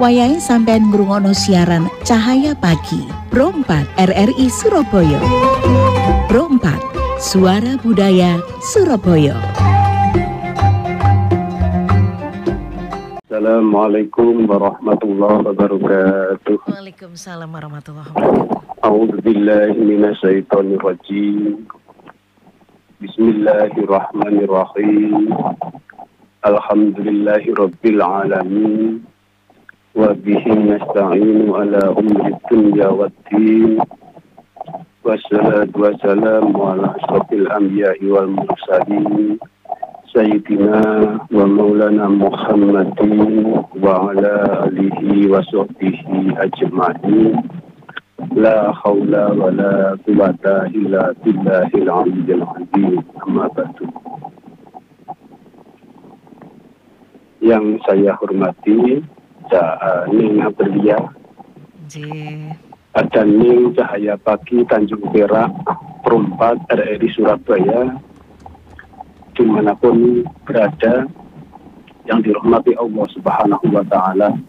wayahe sampean ngrungokno siaran Cahaya Pagi Pro 4 RRI Surabaya. Pro 4 Suara Budaya Surabaya. Assalamualaikum warahmatullahi wabarakatuh. Waalaikumsalam warahmatullahi wabarakatuh. A'udzubillahi minasyaitonirrajim. Bismillahirrahmanirrahim. Alhamdulillahirabbil alamin. Wa bihi nasta'inu ala umri dunya waddin. Wassalatu wassalamu ala asyrafil anbiya'i wal mursalin. Sayyidina wa maulana Muhammadin wa ala alihi wa sahbihi ajma'in. La haula wa la quwwata illa billahil aliyyil azim. Amma ba'du. Yang saya hormati Ning Aprilia, ada Ning Cahaya Pagi Tanjung Perak Pro 4 RRI Surabaya, dimanapun berada yang dirahmati Allah Subhanahu wa Ta'ala.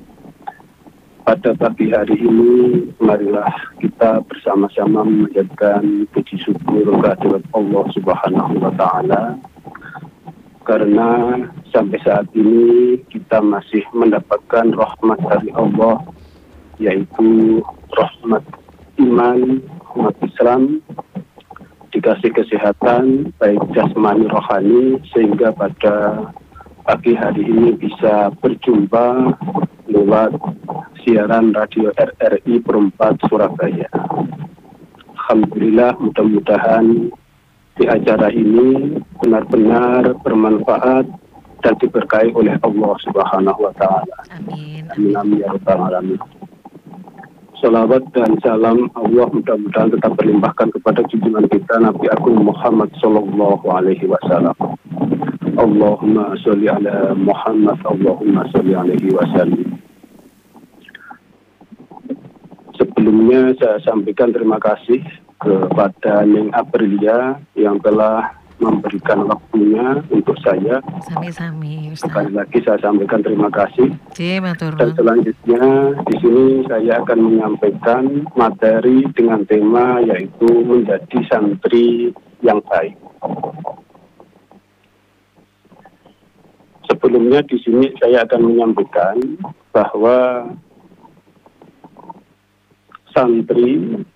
Pada pagi hari ini, marilah kita bersama-sama menjadikan puji syukur kehadirat Allah Subhanahu wa Ta'ala, karena sampai saat ini kita masih mendapatkan rahmat dari Allah, yaitu rahmat iman, rahmat Islam, dikasih kesehatan baik jasmani rohani, sehingga pada pagi hari ini bisa berjumpa lewat siaran radio RRI Pro 4 Surabaya. Alhamdulillah, mudah-mudahan di acara ini benar-benar bermanfaat dan diberkahi oleh Allah Subhanahu wa Ta'ala. Amin. Amin, amin ya rabbal alamin. Salawat dan salam Allah mudah-mudahan tetap berlimpahkan kepada junjungan kita Nabi Agung Muhammad Sallallahu Alaihi Wasallam. Allahumma sholli ala Muhammad, Allahumma sholli alaihi wasallam. Sebelumnya saya sampaikan terima kasih kepada Ning Aprilia yang telah memberikan waktunya untuk saya. Sami-sami, Ustaz. Sekali lagi saya sampaikan terima kasih. Dan Matur. selanjutnya di sini saya akan menyampaikan materi dengan tema yaitu menjadi santri yang baik. Sebelumnya di sini saya akan menyampaikan bahwa santri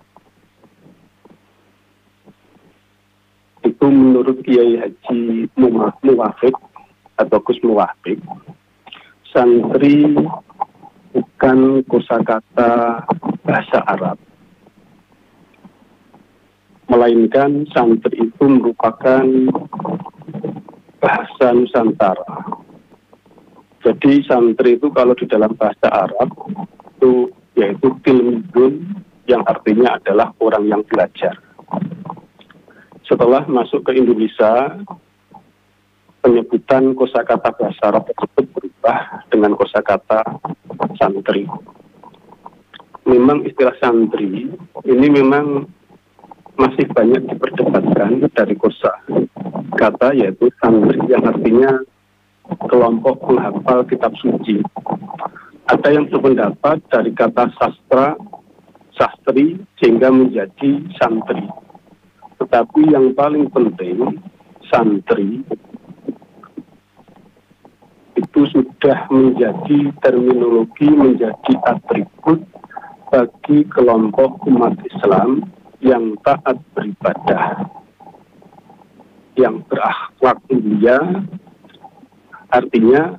itu menurut Kiai Haji Muwafiq atau Gus Muwafiq, santri bukan kosakata bahasa Arab, melainkan santri itu merupakan bahasa Nusantara. Jadi santri itu kalau di dalam bahasa Arab itu yaitu tilmidun, yang artinya adalah orang yang belajar. Setelah masuk ke Indonesia, penyebutan kosakata bahasa Arab tersebut berubah dengan kosakata santri. Memang istilah santri ini memang masih banyak diperdebatkan dari kosakata, yaitu santri yang artinya kelompok penghafal kitab suci. Ada yang berpendapat dari kata sastri sehingga menjadi santri. Tetapi yang paling penting, santri itu sudah menjadi terminologi, menjadi atribut bagi kelompok umat Islam yang taat beribadah, yang berakhlak mulia. Artinya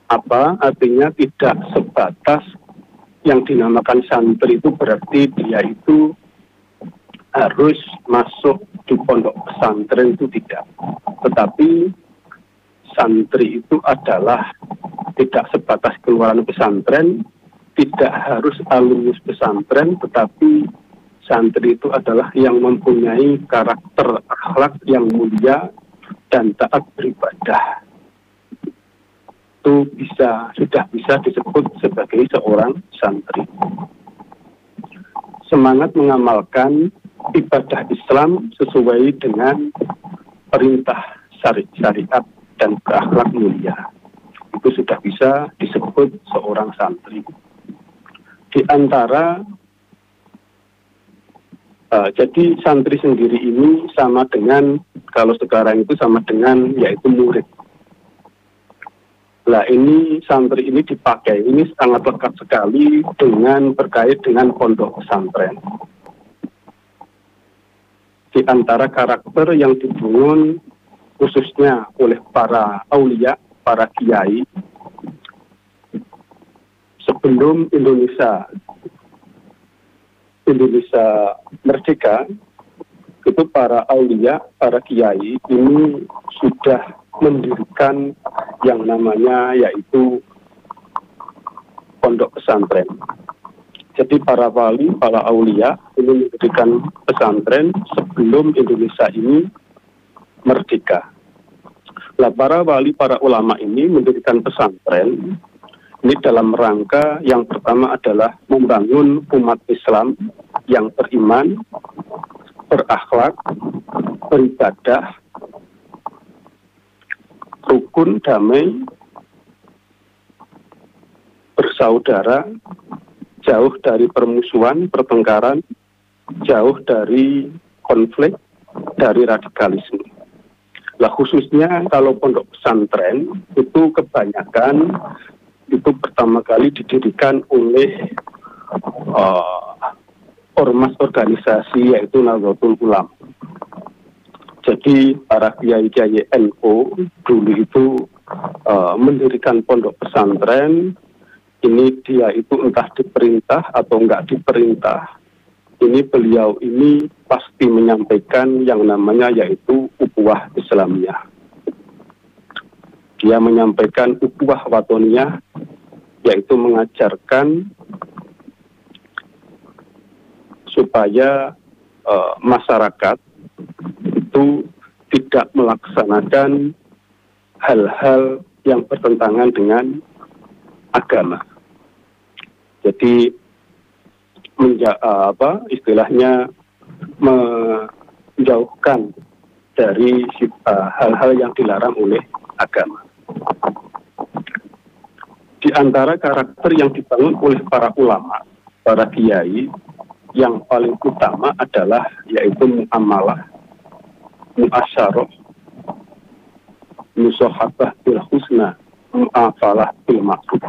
apa? Artinya tidak sebatas yang dinamakan santri itu berarti dia itu harus masuk di pondok pesantren, itu tidak. Tetapi santri itu adalah tidak sebatas keluaran pesantren, tidak harus alumnus pesantren, tetapi santri itu adalah yang mempunyai karakter akhlak yang mulia dan taat beribadah. Itu sudah bisa disebut sebagai seorang santri. Semangat mengamalkan ibadah Islam sesuai dengan perintah syariat dan berakhlak mulia, itu sudah bisa disebut seorang santri. Di antara jadi santri sendiri ini sama dengan, kalau sekarang itu sama dengan yaitu murid. Nah, ini santri ini dipakai, ini sangat lekat sekali dengan berkait dengan pondok pesantren. Di antara karakter yang dibangun khususnya oleh para aulia, para kiai, sebelum Indonesia merdeka, itu para aulia, para kiai ini sudah mendirikan yang namanya yaitu pondok pesantren. Jadi para wali, para aulia ini mendirikan pesantren sebelum Indonesia ini merdeka. Nah, para wali, para ulama ini mendirikan pesantren ini dalam rangka yang pertama adalah membangun umat Islam yang beriman, berakhlak, beribadah, rukun, damai, bersaudara, jauh dari permusuhan, pertengkaran, jauh dari konflik, dari radikalisme. Nah, khususnya kalau pondok pesantren itu kebanyakan itu pertama kali didirikan oleh ormas organisasi yaitu Nahdlatul Ulama. Jadi para kiai-kiai NU dulu itu mendirikan pondok pesantren. Ini dia itu entah diperintah atau enggak diperintah. Ini beliau ini pasti menyampaikan yang namanya yaitu ukhuwah Islamiyah. Dia menyampaikan ukhuwah watoniyah, yaitu mengajarkan supaya masyarakat itu tidak melaksanakan hal-hal yang bertentangan dengan agama. Jadi istilahnya menjauhkan dari hal-hal yang dilarang oleh agama. Di antara karakter yang dibangun oleh para ulama, para kiai, yang paling utama adalah yaitu muamalah, muasyarah, musahabah bil husna, mu'afalah bil ma'ruf.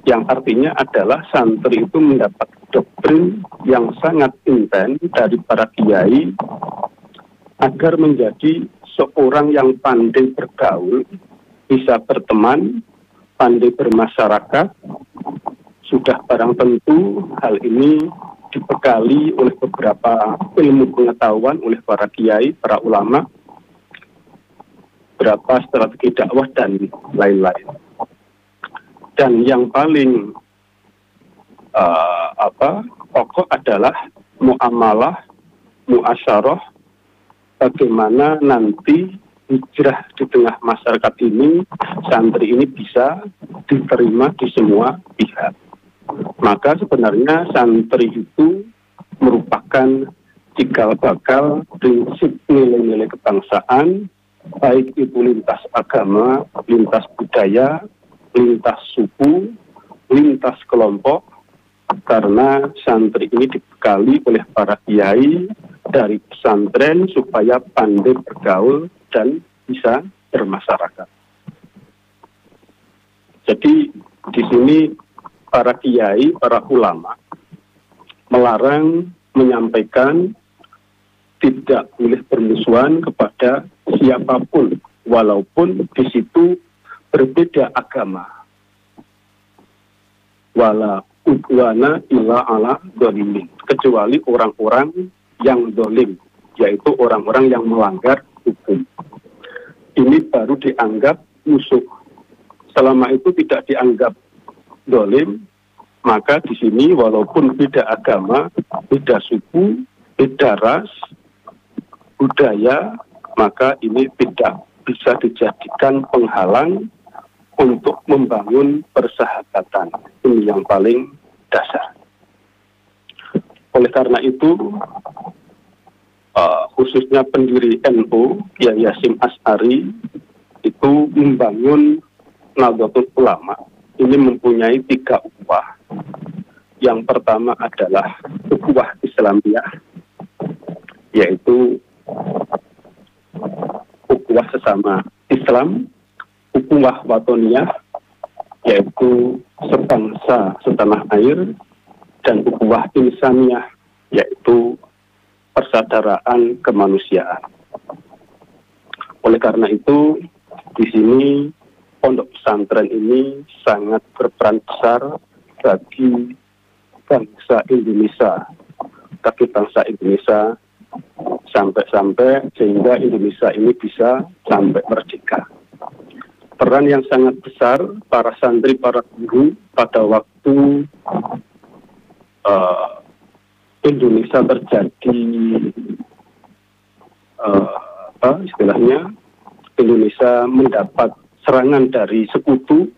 Yang artinya adalah santri itu mendapat doktrin yang sangat intens dari para kiai agar menjadi seorang yang pandai bergaul, bisa berteman, pandai bermasyarakat. Sudah barang tentu hal ini dibekali oleh beberapa ilmu pengetahuan oleh para kiai, para ulama, beberapa strategi dakwah dan lain-lain. Dan yang paling pokok adalah muamalah, muasyarah, bagaimana nanti hijrah di tengah masyarakat ini, santri ini bisa diterima di semua pihak. Maka sebenarnya santri itu merupakan cikal bakal prinsip nilai-nilai kebangsaan, baik itu lintas agama, lintas budaya, lintas suku, lintas kelompok, karena santri ini dibekali oleh para kiai dari pesantren supaya pandai bergaul dan bisa bermasyarakat. Jadi di sini para kiai, para ulama melarang, menyampaikan tidak boleh bermusuhan kepada siapapun, walaupun di situ berbeda agama. Wala udwana illa ala dzalimin, kecuali orang-orang yang zalim, yaitu orang-orang yang melanggar hukum. Ini baru dianggap musuh. Selama itu tidak dianggap zalim, maka di sini walaupun beda agama, beda suku, beda ras, budaya, maka ini tidak bisa dijadikan penghalang untuk membangun persahabatan. Ini yang paling dasar. Oleh karena itu, khususnya pendiri NU, Kyai Hasyim Asy'ari, itu membangun Nahdlatul Ulama. Ini mempunyai 3 ukhuwah. Yang pertama adalah ukhuwah Islamiyah, yaitu ukhuwah sesama Islam, ukhuwah watoniyah, yaitu sebangsa setanah air, dan ukhuwah insaniyah, yaitu persaudaraan kemanusiaan. Oleh karena itu, di sini pondok pesantren ini sangat berperan besar bagi bangsa Indonesia, sampai sehingga Indonesia ini bisa sampai merdeka. Peran yang sangat besar para santri, para guru pada waktu Indonesia terjadi Indonesia mendapat serangan dari sekutu,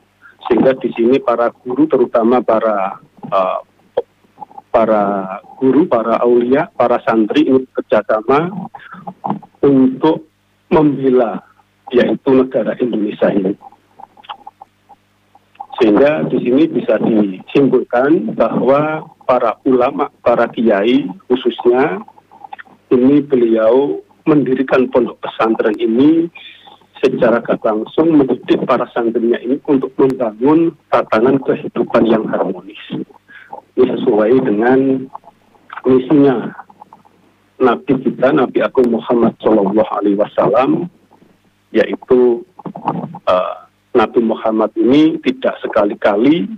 sehingga di sini para guru, terutama para guru, para aulia, para santri ini bekerjasama untuk membela yaitu negara Indonesia ini. Sehingga di sini bisa disimpulkan bahwa para ulama, para kiai khususnya, ini beliau mendirikan pondok pesantren ini secara gak langsung mendidik para santrinya ini untuk membangun tatanan kehidupan yang harmonis. Ini sesuai dengan misinya Nabi kita, Nabi Agung Muhammad SAW, yaitu Nabi Muhammad ini tidak sekali-kali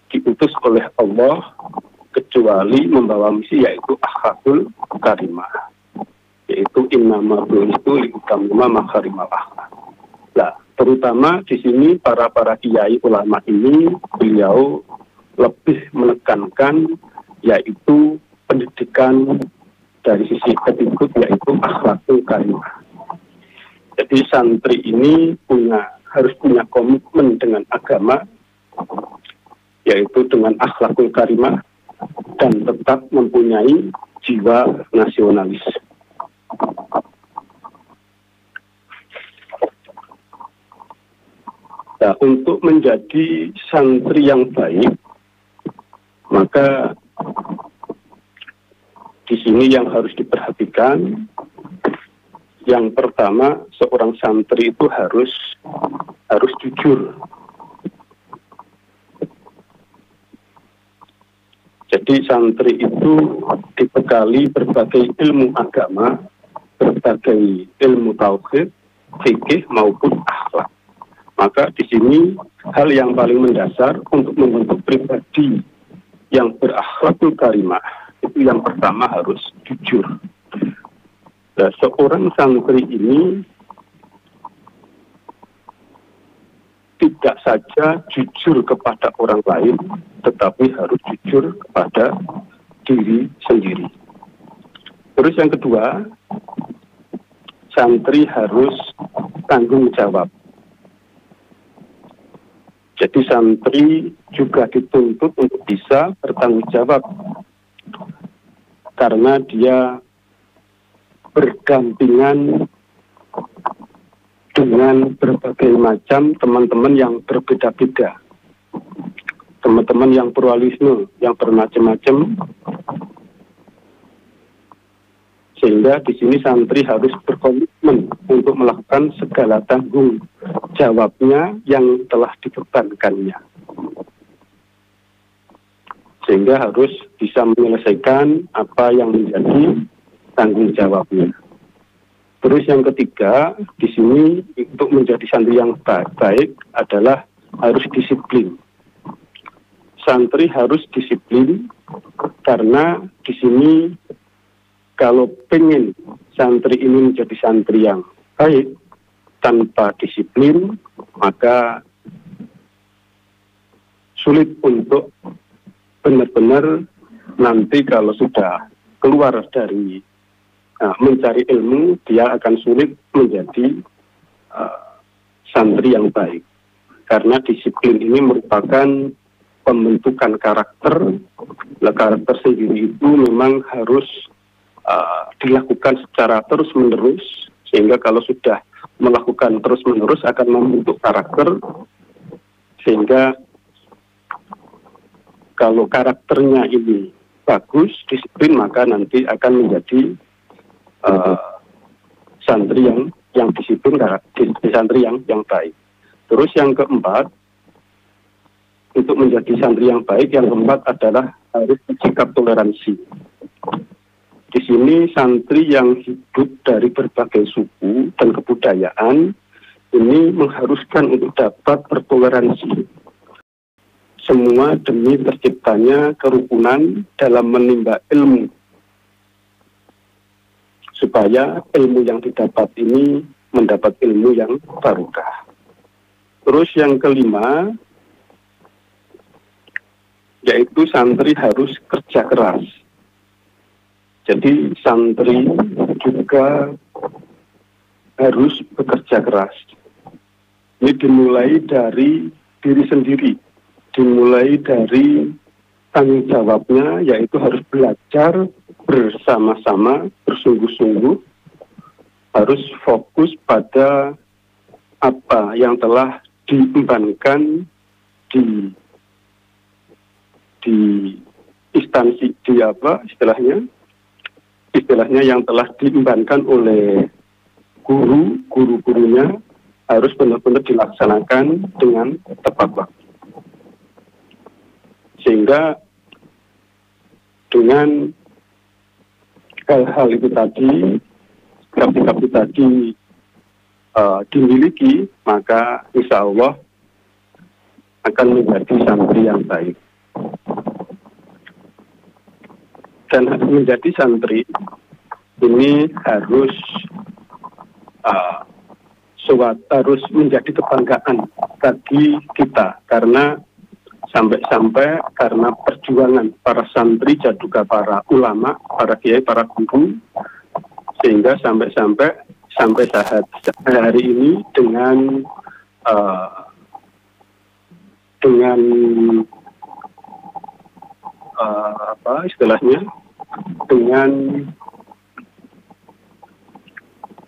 diutus oleh Allah kecuali membawa misi, yaitu akhlakul karimah, yaitu innama bu'istu liutammima makarimal akhlak. Nah, terutama di sini para kiai ulama ini beliau lebih menekankan yaitu pendidikan dari sisi ketiga, yaitu akhlakul karimah. Jadi santri ini harus punya komitmen dengan agama, yaitu dengan akhlakul karimah, dan tetap mempunyai jiwa nasionalis. Nah, untuk menjadi santri yang baik, maka di sini yang harus diperhatikan, yang pertama, seorang santri itu harus jujur. Jadi santri itu dibekali berbagai ilmu agama, berbagai ilmu tauhid, fikih maupun akhlak. Maka di sini hal yang paling mendasar untuk membentuk pribadi yang berakhlakul karimah itu yang pertama harus jujur. Nah, seorang santri ini tidak saja jujur kepada orang lain, tetapi harus jujur kepada diri sendiri. Terus yang kedua, santri harus tanggung jawab. Jadi santri juga dituntut untuk bisa bertanggung jawab, karena dia berdampingan dengan berbagai macam teman-teman yang berbeda-beda, teman-teman yang pluralisme, yang bermacam-macam, sehingga di sini santri harus berkomitmen untuk melakukan segala tanggung jawabnya yang telah dibebankannya, sehingga harus bisa menyelesaikan apa yang menjadi tanggung jawabnya. Terus yang ketiga, di sini untuk menjadi santri yang baik adalah harus disiplin. Santri harus disiplin karena di sini kalau pengen santri ini menjadi santri yang baik tanpa disiplin, maka sulit untuk benar-benar nanti kalau sudah keluar dari mencari ilmu, dia akan sulit menjadi santri yang baik. Karena disiplin ini merupakan pembentukan karakter. Karakter sendiri itu memang harus dilakukan secara terus-menerus, sehingga kalau sudah melakukan terus-menerus akan membentuk karakter, sehingga kalau karakternya ini bagus, disiplin, maka nanti akan menjadi santri yang disiplin, santri yang baik. Terus yang keempat, untuk menjadi santri yang baik, yang keempat adalah harus sikap toleransi. Di sini santri yang hidup dari berbagai suku dan kebudayaan ini mengharuskan untuk dapat bertoleransi. Semua demi terciptanya kerukunan dalam menimba ilmu, supaya ilmu yang didapat ini mendapat ilmu yang barokah. Terus yang kelima, yaitu santri harus kerja keras. Jadi santri juga harus bekerja keras. Ini dimulai dari diri sendiri, dimulai dari tanggung jawabnya, yaitu harus belajar bersama-sama, bersungguh-sungguh, harus fokus pada apa yang telah diembankan di instansi, istilahnya yang telah diembankan oleh guru-gurunya, harus benar-benar dilaksanakan dengan tepat waktu. Sehingga dengan hal-hal itu tadi, sikap-sikap itu tadi dimiliki, maka insya Allah akan menjadi santri yang baik. Dan menjadi santri ini harus harus menjadi kebanggaan bagi kita, karena sampai-sampai karena perjuangan para santri dan juga para ulama, para kiai, para guru, sehingga sampai saat hari ini dengan dengan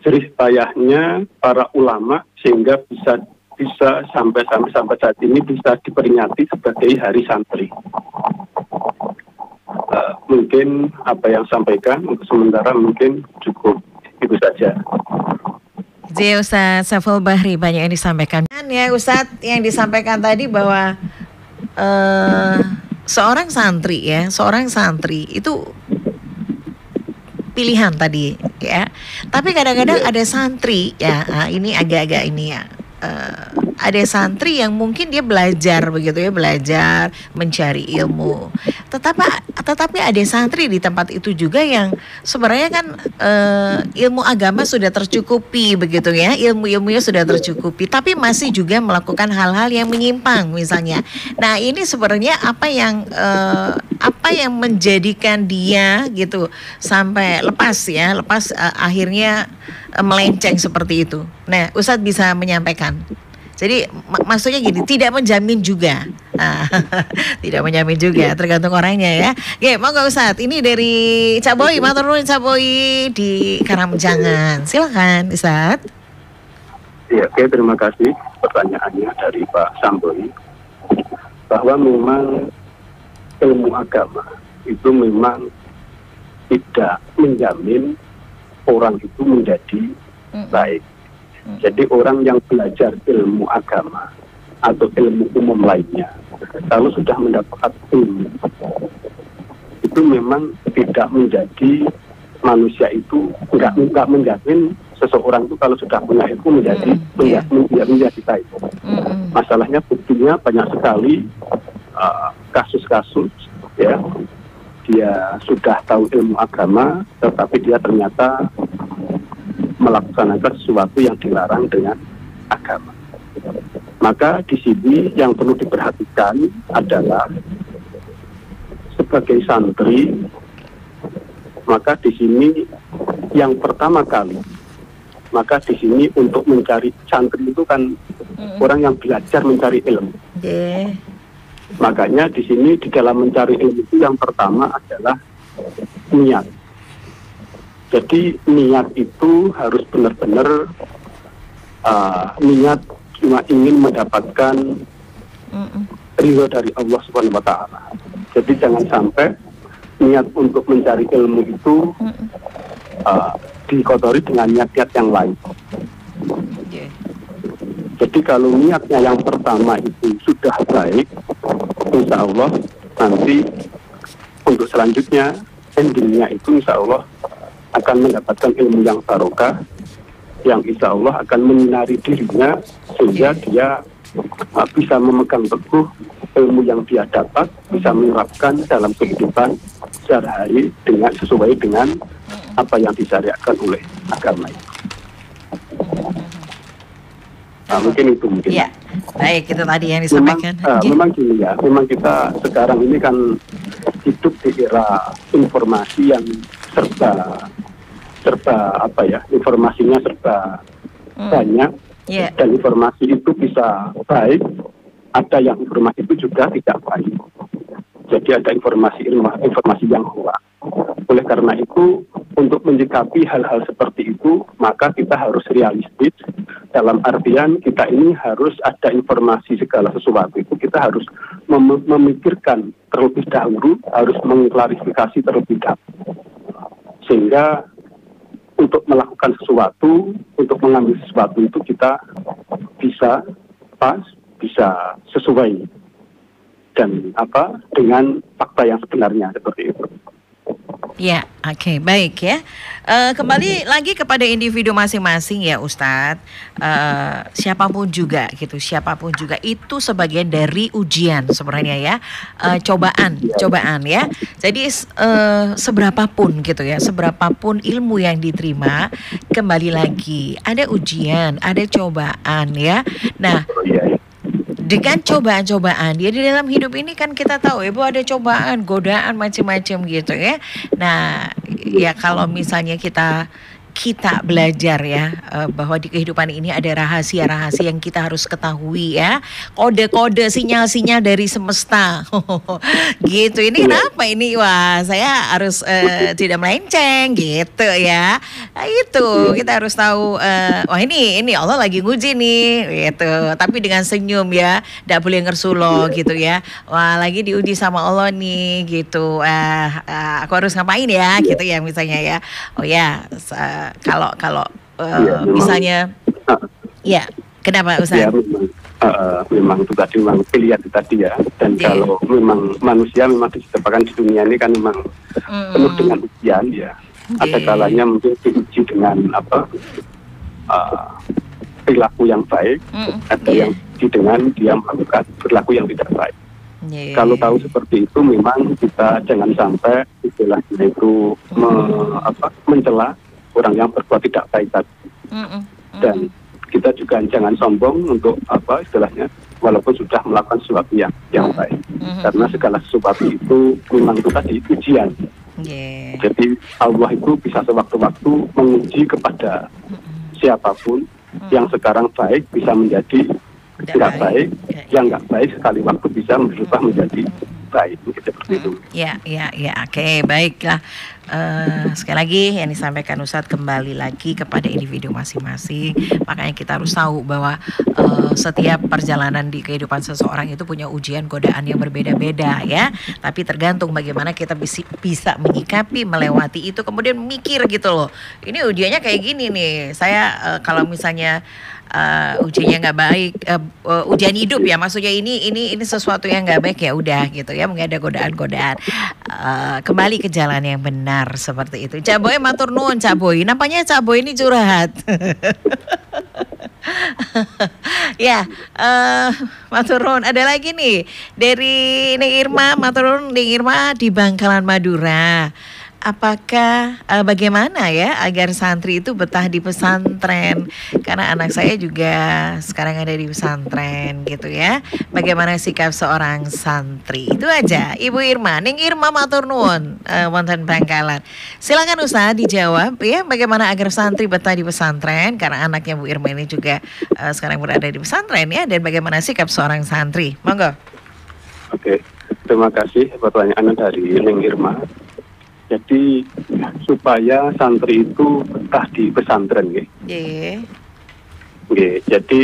jerih payahnya para ulama, sehingga bisa sampai saat ini bisa diperingati sebagai Hari Santri. Mungkin apa yang sampaikan untuk sementara mungkin cukup itu saja. Jadi Ustadz Saiful Bahri, banyak yang disampaikan. Ya Ustadz, yang disampaikan tadi bahwa seorang santri itu pilihan tadi ya. Tapi kadang-kadang ada santri ya, ini agak-agak ini ya. Ada santri yang mungkin dia belajar mencari ilmu. Tetapi ada santri di tempat itu juga yang sebenarnya kan ilmu agama sudah tercukupi begitu ya, ilmunya sudah tercukupi, tapi masih juga melakukan hal-hal yang menyimpang misalnya. Nah ini sebenarnya apa yang menjadikan dia gitu sampai lepas akhirnya melenceng seperti itu. Nah Ustadz bisa menyampaikan. Jadi maksudnya gini, tidak menjamin juga. Tidak menjamin juga, tergantung orangnya ya. Oke, monggo Ustadz. Ini dari Cak Boy, matur nuwun Cak Boy di Karangjangan. Silakan Ustadz. Ya, oke, terima kasih pertanyaannya dari Pak Samboy. Bahwa memang ilmu agama itu memang tidak menjamin orang itu menjadi baik. Jadi orang yang belajar ilmu agama atau ilmu umum lainnya, kalau sudah mendapatkan ilmu, itu memang tidak menjadi manusia itu, enggak menjamin seseorang itu kalau sudah punya ilmu menjadi baik. Masalahnya buktinya banyak sekali kasus-kasus ya, dia sudah tahu ilmu agama tetapi dia ternyata melaksanakan sesuatu yang dilarang dengan agama. Maka di sini yang perlu diperhatikan adalah sebagai santri, maka di sini yang pertama kali, maka di sini untuk mencari santri itu kan orang yang belajar mencari ilmu. Makanya di sini di dalam mencari ilmu itu yang pertama adalah niat. Jadi niat itu harus benar-benar niat cuma ingin mendapatkan ridho dari Allah Subhanahu wa Ta'ala. Jadi jangan sampai niat untuk mencari ilmu itu dikotori dengan niat-niat yang lain. Jadi kalau niatnya yang pertama itu sudah baik, insya Allah nanti untuk selanjutnya endingnya itu insya Allah akan mendapatkan ilmu yang barokah, yang insya Allah akan menyinari dirinya sehingga dia bisa memegang teguh ilmu yang dia dapat, bisa menerapkan dalam kehidupan sehari-hari dengan sesuai dengan apa yang disyariatkan oleh agama itu. Nah, mungkin itu mungkin. Ya, baik, itu tadi yang disampaikan. Memang gini ya, memang kita sekarang ini kan hidup di era informasi yang serba apa ya, informasinya serba banyak, dan informasi itu bisa baik, ada yang informasi itu juga tidak baik. Jadi ada informasi yang kurang. Oleh karena itu, untuk menyikapi hal-hal seperti itu, maka kita harus realistis. Dalam artian kita ini harus ada informasi segala sesuatu itu, kita harus memikirkan terlebih dahulu, harus mengklarifikasi terlebih dahulu. Sehingga untuk melakukan sesuatu, untuk mengambil sesuatu itu kita bisa pas, bisa sesuai dan dengan fakta yang sebenarnya seperti itu. Ya, oke, baik ya. Kembali lagi kepada individu masing-masing ya Ustadz. Siapapun juga gitu, siapapun juga itu sebagian dari ujian sebenarnya ya. Cobaan ya. Jadi seberapapun gitu ya, seberapapun ilmu yang diterima, kembali lagi ada ujian, ada cobaan ya. Nah, dengan cobaan-cobaan dia di dalam hidup ini kan kita tahu ya bahwa ada cobaan, godaan macam-macam gitu ya. Nah, ya kalau misalnya kita belajar ya bahwa di kehidupan ini ada rahasia-rahasia yang kita harus ketahui ya, kode-kode, sinyal-sinyal dari semesta gitu. Ini kenapa ini, wah saya harus tidak melenceng gitu ya. Nah, itu kita harus tahu, wah ini Allah lagi nguji nih gitu, tapi dengan senyum ya, tidak boleh ngersulo gitu ya. Wah lagi diuji sama Allah nih gitu, aku harus ngapain ya gitu ya misalnya ya. Oh ya, kalau misalnya ya kenapa Ustaz? Ya, memang itu tadi, memang pilihan itu tadi ya. Dan kalau memang manusia memang diciptakan di dunia ini kan memang penuh dengan ujian ya. Ada kalanya mungkin diuji dengan perilaku yang baik, ada yang diuji dengan dia melakukan perilaku yang tidak baik. Kalau tahu seperti itu, memang kita jangan sampai istilahnya itu mencela orang yang berbuat tidak baik tadi. Dan kita juga jangan sombong untuk istilahnya walaupun sudah melakukan sesuatu yang baik. Karena segala sesuatu itu memang itu tadi ujian. Jadi Allah itu bisa sewaktu-waktu menguji kepada siapapun yang sekarang baik bisa menjadi nggak baik, yang nggak baik sekali waktu bisa berubah menjadi baik, seperti itu. Ya, oke, baiklah. Sekali lagi yang disampaikan Ustadz kembali lagi kepada individu masing-masing. Makanya kita harus tahu bahwa setiap perjalanan di kehidupan seseorang itu punya ujian, godaan yang berbeda-beda ya. Tapi tergantung bagaimana kita bisa menyikapi, melewati itu, kemudian mikir gitu loh. Ini ujiannya kayak gini nih. Saya kalau misalnya ujiannya nggak baik, ujian hidup ya, maksudnya ini sesuatu yang nggak baik ya udah gitu ya, mungkin ada godaan-godaan, kembali ke jalan yang benar seperti itu. Cak Boy matur nuwun, Cak Boy, nampaknya Cak Boy ini curhat. Ya, matur nuwun. Ada lagi nih dari Ning Irma, matur nuwun Ning Irma di Bangkalan Madura. Apakah bagaimana ya agar santri itu betah di pesantren? Karena anak saya juga sekarang ada di pesantren gitu ya. Bagaimana sikap seorang santri? Itu aja Ibu Irma. Ning Irma matur nuwun wonten Bangkalan. Silakan Ustaz dijawab ya, bagaimana agar santri betah di pesantren? Karena anaknya Bu Irma ini juga sekarang berada di pesantren ya, dan bagaimana sikap seorang santri? Monggo. Oke, terima kasih pertanyaan dari Ning Irma. Jadi supaya santri itu betah di pesantren, jadi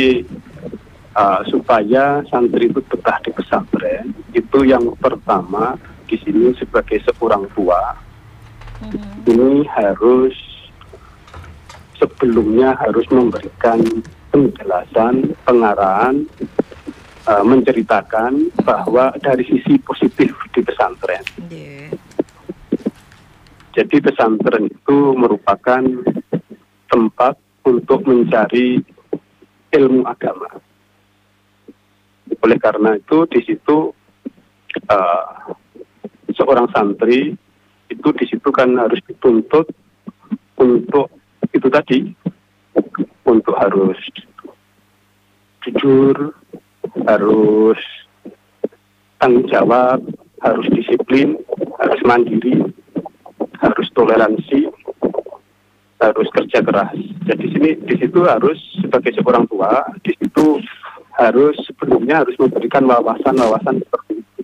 supaya santri itu betah di pesantren itu yang pertama di sini sebagai seorang tua ini harus sebelumnya harus memberikan penjelasan, pengarahan, menceritakan bahwa dari sisi positif di pesantren. Jadi pesantren itu merupakan tempat untuk mencari ilmu agama. Oleh karena itu di situ seorang santri itu di situ kan harus dituntut untuk itu tadi, untuk harus jujur, harus tanggung jawab, harus disiplin, harus mandiri, harus toleransi, harus kerja keras. Jadi di situ harus sebagai seorang tua, di situ harus sebelumnya harus memberikan wawasan seperti itu.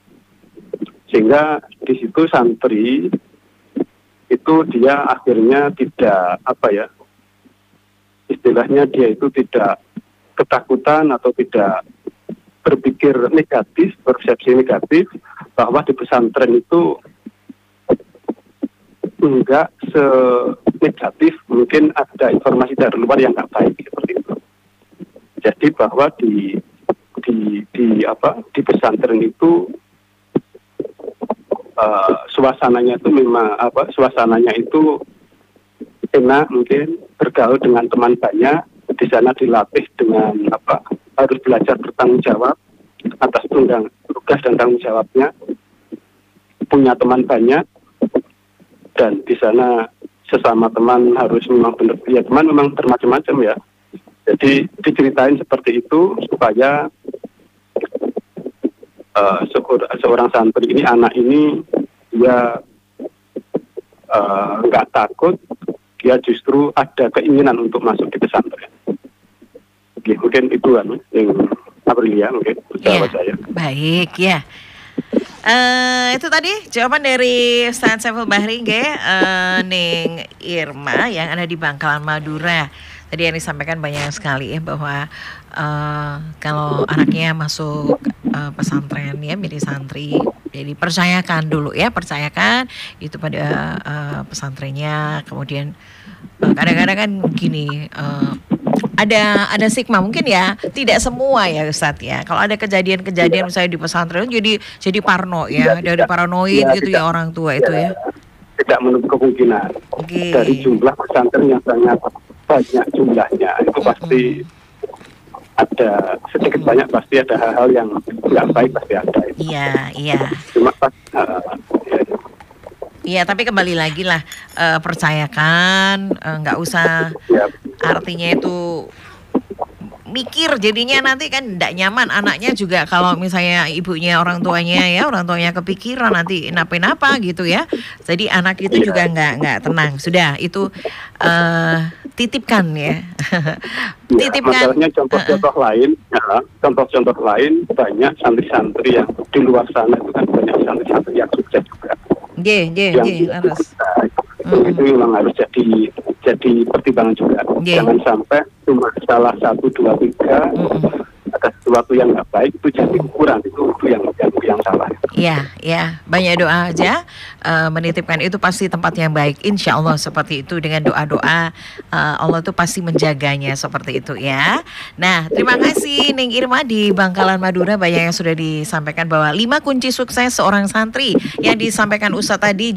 Sehingga di situ santri itu dia akhirnya tidak istilahnya dia itu tidak ketakutan atau tidak berpikir negatif, persepsi negatif bahwa di pesantren itu enggak senegatif, mungkin ada informasi dari luar yang enggak baik seperti itu. Jadi bahwa di pesantren itu suasananya itu enak, mungkin bergaul dengan teman banyak, di sana dilatih dengan harus belajar bertanggung jawab atas tugas dan tanggung jawabnya, punya teman banyak, dan di sana sesama teman harus memang benar, ya teman memang bermacam-macam ya. Jadi diceritain seperti itu supaya seorang santri ini, anak ini dia nggak takut, dia justru ada keinginan untuk masuk di pesantren. Oke, mungkin itu yang Aprilia mungkin jawab saya. Baik ya. Itu tadi jawaban dari Ustaz Saiful Bahri Ning Irma yang ada di Bangkalan Madura. Tadi yang disampaikan banyak sekali ya bahwa kalau anaknya masuk pesantren ya menjadi santri, jadi percayakan itu pada pesantrennya. Kemudian kadang-kadang kan gini, ada stigma mungkin ya, tidak semua ya Ustadz ya. Kalau ada kejadian-kejadian misalnya di pesantren jadi parno ya, dari paranoid gitu ya orang tua itu ya. Tidak menutup kemungkinan dari jumlah pesantren yang sangat banyak jumlahnya itu pasti ada sedikit banyak, pasti ada hal-hal yang nggak baik, pasti ada. Iya. Cuma Iya, tapi kembali lagi lah, percayakan, nggak usah, artinya itu mikir jadinya nanti kan tidak nyaman anaknya juga kalau misalnya ibunya orang tuanya kepikiran nanti kenapa gitu ya. Jadi anak itu juga nggak tenang. Sudah itu titipkan ya. Titipkan. Masalahnya contoh-contoh lain banyak santri-santri yang di luar sana itu kan banyak santri-santri yang sukses juga. Harus. Itu memang harus jadi pertimbangan juga. Jangan sampai cuma salah 1, 2, 3 ada sesuatu yang nggak baik itu jadi ukuran, itu yang salah. Iya, banyak doa aja, menitipkan itu pasti tempat yang baik. Insya Allah seperti itu, dengan doa-doa Allah tuh pasti menjaganya seperti itu ya. Nah, terima kasih Ning Irma di Bangkalan Madura, banyak yang sudah disampaikan bahwa 5 kunci sukses seorang santri yang disampaikan Ustadz tadi.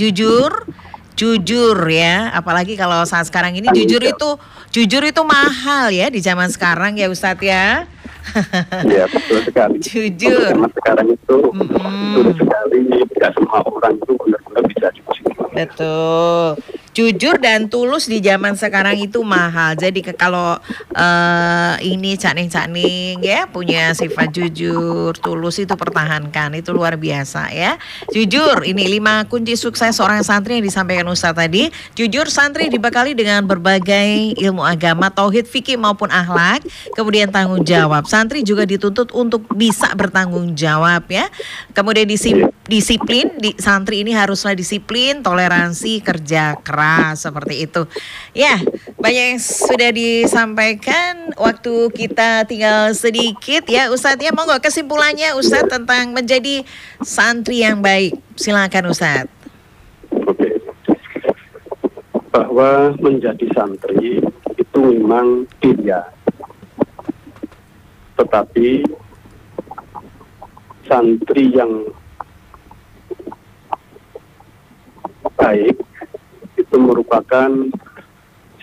Jujur ya, apalagi kalau saat sekarang ini jujur itu mahal ya di zaman sekarang ya Ustadz ya. Iya, betul sekali. Jujur. Zaman sekarang itu betul sekali, tidak semua orang itu benar-benar bisa jujur. Betul. Jujur dan tulus di zaman sekarang itu mahal. Jadi kalau ini cak-ning ya punya sifat jujur, tulus itu pertahankan, itu luar biasa ya. Jujur, ini 5 kunci sukses seorang santri yang disampaikan Ustadz tadi. Jujur, santri dibekali dengan berbagai ilmu agama, tauhid, fikih maupun akhlak. Kemudian tanggung jawab. Santri juga dituntut untuk bisa bertanggung jawab ya. Kemudian disiplin, santri ini haruslah disiplin, toleransi, kerja keras. keras seperti itu. Ya, banyak yang sudah disampaikan. Waktu kita tinggal sedikit ya, Ustadz ya. Monggo kesimpulannya Ustadz tentang menjadi santri yang baik. Silakan Ustadz. Oke. Bahwa menjadi santri itu memang pilihan. Tetapi santri yang baik itu merupakan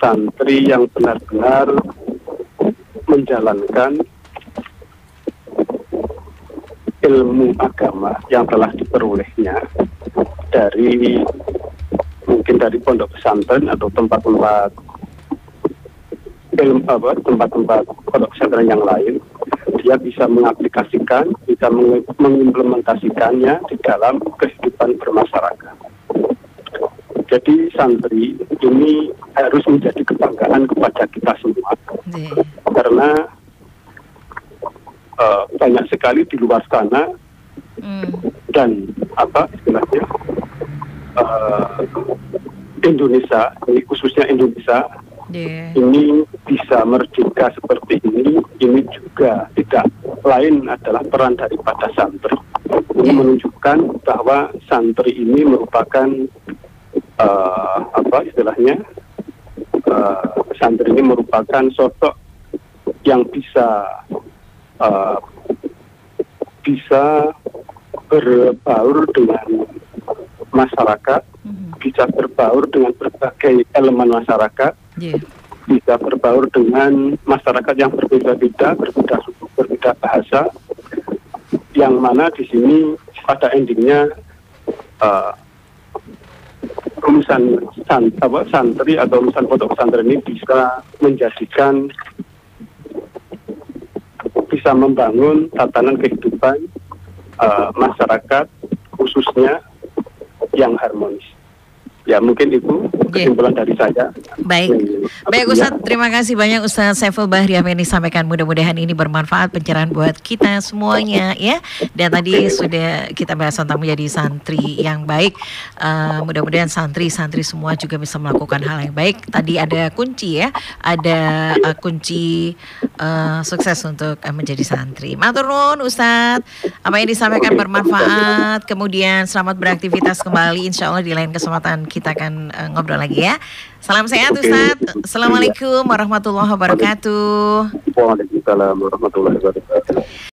santri yang benar-benar menjalankan ilmu agama yang telah diperolehnya dari mungkin dari pondok pesantren atau tempat-tempat tempat-tempat pondok pesantren yang lain. Dia bisa mengaplikasikan, bisa mengimplementasikannya di dalam kehidupan bermasyarakat. Jadi santri ini harus menjadi kebanggaan kepada kita semua, karena banyak sekali di luar sana dan istilahnya Indonesia, ini khususnya Indonesia. Ini bisa merdeka seperti ini juga tidak lain adalah peran daripada santri. Ini menunjukkan bahwa santri ini merupakan santri ini merupakan sosok yang bisa berbaur dengan masyarakat, bisa berbaur dengan berbagai elemen masyarakat, bisa berbaur dengan masyarakat yang berbeda-beda, berbeda suku, berbeda bahasa, yang mana di sini pada endingnya rumusan santri atau rumusan pondok pesantren ini bisa membangun tatanan kehidupan masyarakat khususnya yang harmonis. Ya mungkin itu kesimpulan dari saya. Baik Ustadz, terima kasih banyak Ustadz Saiful Bahri apa yang disampaikan. Mudah-mudahan ini bermanfaat, pencerahan buat kita semuanya ya. Dan tadi sudah kita bahas tentang menjadi santri yang baik. Mudah-mudahan santri-santri semua juga bisa melakukan hal yang baik. Tadi ada kunci ya, ada kunci sukses untuk menjadi santri. Matur nuwun Ustadz, apa yang disampaikan bermanfaat. Kemudian selamat beraktivitas kembali. Insya Allah di lain kesempatan kita akan ngobrol lagi ya. Salam sehat Ustadz. Assalamualaikum warahmatullahi wabarakatuh. Waalaikumsalam warahmatullahi wabarakatuh.